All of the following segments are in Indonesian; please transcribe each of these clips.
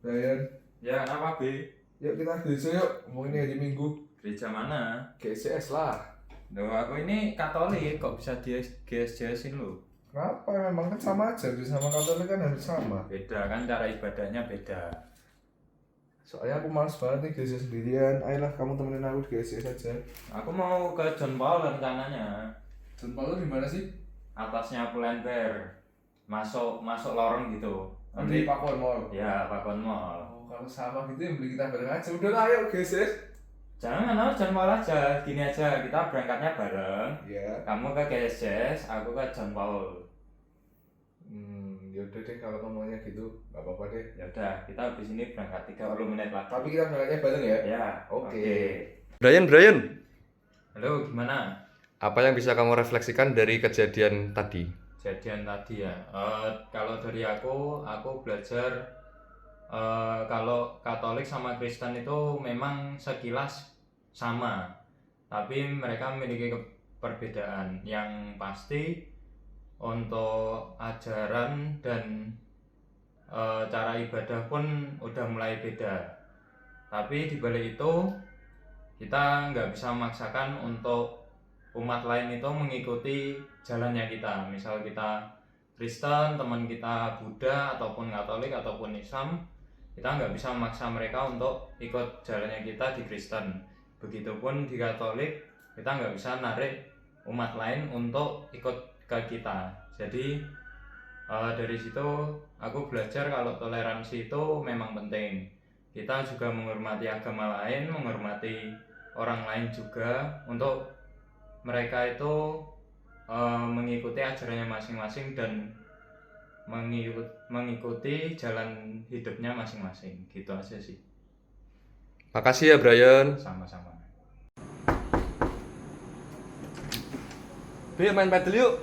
Brian, Ya, kenapa, B? yuk kita gereja yuk, ngomongin hari Minggu. Gereja mana? GSCS lah. Loh, aku ini Katolik, kok bisa di GSJS-in lo? Kenapa? Memang kan sama aja, sama Katolik kan harus sama. Beda kan, cara ibadahnya beda. Soalnya aku males banget nih gereja sendirian. Ayolah kamu temenin aku di GSCS aja. Aku mau ke John Paul rencananya. John Paul di mana sih? Atasnya Pull&Bear. Masuk lorong gitu. Di Pakon Mall. Ya, Pakon Mall. Oh, kalau sama gitu ya beli kita bareng aja. Udah lah, ayo GSCS. Jangan, John Paul aja. Gini aja, kita berangkatnya bareng. Iya. Kamu ke GSJS, aku ke John Paul. Yaudah deh kalau ngomongnya gitu, nggak apa-apa deh. Ya udah, kita habis ini berangkat 30 menit lagi. Tapi kita berangkatnya bareng ya? Ya, Oke. Brian, Halo, gimana? apa yang bisa kamu refleksikan dari kejadian tadi? Kejadian tadi ya, kalau dari aku belajar kalau Katolik sama Kristen itu memang sekilas sama, tapi mereka memiliki perbedaan. Yang pasti untuk ajaran dan cara ibadah pun udah mulai beda. Tapi di balik itu kita nggak bisa memaksakan untuk umat lain itu mengikuti jalannya kita. Misal kita Kristen, teman kita Buddha ataupun Katolik ataupun Islam, kita nggak bisa memaksa mereka untuk ikut jalannya kita di Kristen. Begitupun di Katolik, kita nggak bisa narik umat lain untuk ikut ke kita. Jadi dari situ aku belajar kalau toleransi itu memang penting. Kita juga menghormati agama lain, menghormati orang lain juga, untuk mereka itu mengikuti ajarannya masing-masing dan mengikuti jalan hidupnya masing-masing. Gitu aja sih. Makasih ya Brian. Sama-sama. Main paddle yuk.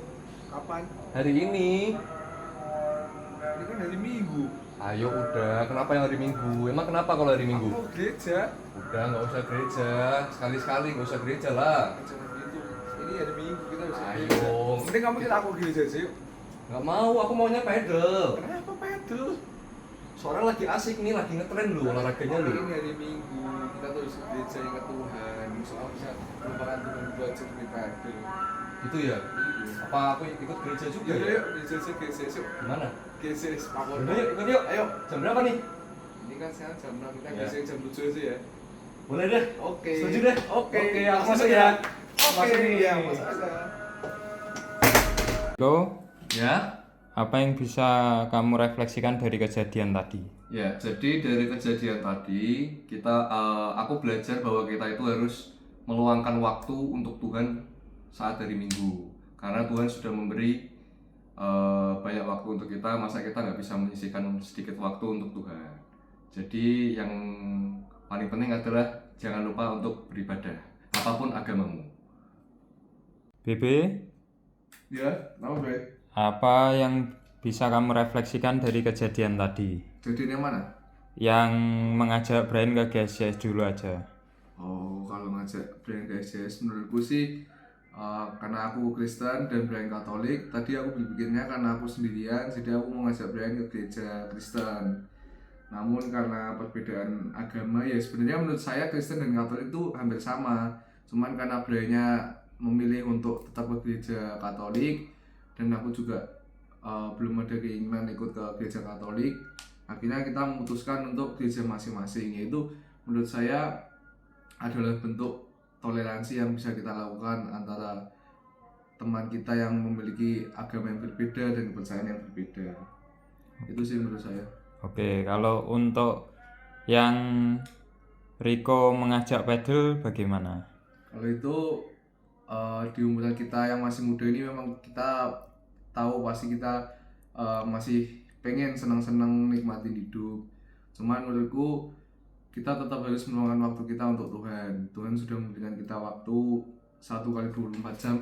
Kapan? Hari ini. Ini kan hari Minggu. Ayo udah, kenapa yang hari Minggu? Emang kenapa kalau hari Minggu? Aku mau gereja. Udah, nggak usah gereja. Sekali-sekali nggak usah gereja lah. Jangan gitu. Ini hari Minggu kita bisa Ayo. gereja. Mending kamu kita aku gereja aja yuk. Nggak mau, aku maunya paddle. Kenapa pedal? Soalnya lagi asik nih, lagi ngetren lu olahraganya lu. Ini hari Minggu, kita tuh harus gereja ingat Tuhan. Soalnya bisa melupakan Tuhan buat jadi pedal. Itu ya? Apa aku ikut gereja juga Iya ya? yuk, gereja aja, gereja yuk. Gimana? Gereja Pakon. Udah yuk, ikut yuk. Ayo. Jam berapa nih? Ini kan sekarang jam 6, kita Ya. gereja jam 7 aja ya. Boleh deh. Oke. Setuju deh. Oke, aku masuk ya. Oke, Masuk nih. ya, masuk aja. Go. Ya. Apa yang bisa kamu refleksikan dari kejadian tadi? Ya, jadi dari kejadian tadi aku belajar bahwa kita itu harus meluangkan waktu untuk Tuhan saat hari Minggu, karena Tuhan sudah memberi banyak waktu untuk kita, masa kita nggak bisa menyisihkan sedikit waktu untuk Tuhan. Jadi yang paling penting adalah jangan lupa untuk beribadah, apapun agamamu. BB, Ya, tahu gue. apa yang bisa kamu refleksikan dari kejadian tadi? Jadi yang mana? Yang mengajak Brian ke GSJS dulu aja. Oh, kalau ngajak Brian ke SJS menurutku sih karena aku Kristen dan Brian Katolik. Tadi aku berpikirnya karena aku sendirian, jadi aku mau ngajak Brian ke gereja Kristen. Namun karena perbedaan agama, ya sebenarnya menurut saya Kristen dan Katolik itu hampir sama. Cuman karena Briannya memilih untuk tetap ke gereja Katolik dan aku juga belum ada keinginan ikut ke gereja Katolik, akhirnya kita memutuskan untuk gereja masing-masing. Yaitu menurut saya adalah bentuk toleransi yang bisa kita lakukan antara teman kita yang memiliki agama yang berbeda dan kepercayaan yang berbeda. Itu sih menurut saya. Oke, kalau untuk yang Riko mengajak pedal bagaimana? Kalau itu di umuran kita yang masih muda ini memang kita tahu pasti kita masih pengen senang-senang nikmatin hidup. Cuman menurutku kita tetap harus meluangkan waktu kita untuk Tuhan. Tuhan sudah memberikan kita waktu 1 kali 24 jam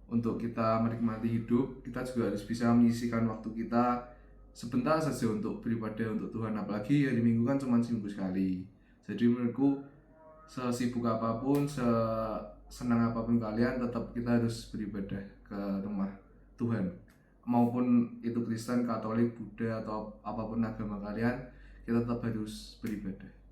untuk kita menikmati hidup. Kita juga harus bisa menyisihkan waktu kita sebentar saja untuk beribadah untuk Tuhan. Apalagi hari Minggu kan cuma seminggu sekali. Jadi menurutku sesibuk apapun, senang apapun kalian, tetap kita harus beribadah ke rumah Tuhan. Maupun itu Kristen, Katolik, Buddha atau apapun agama kalian, kita tetap harus beribadah.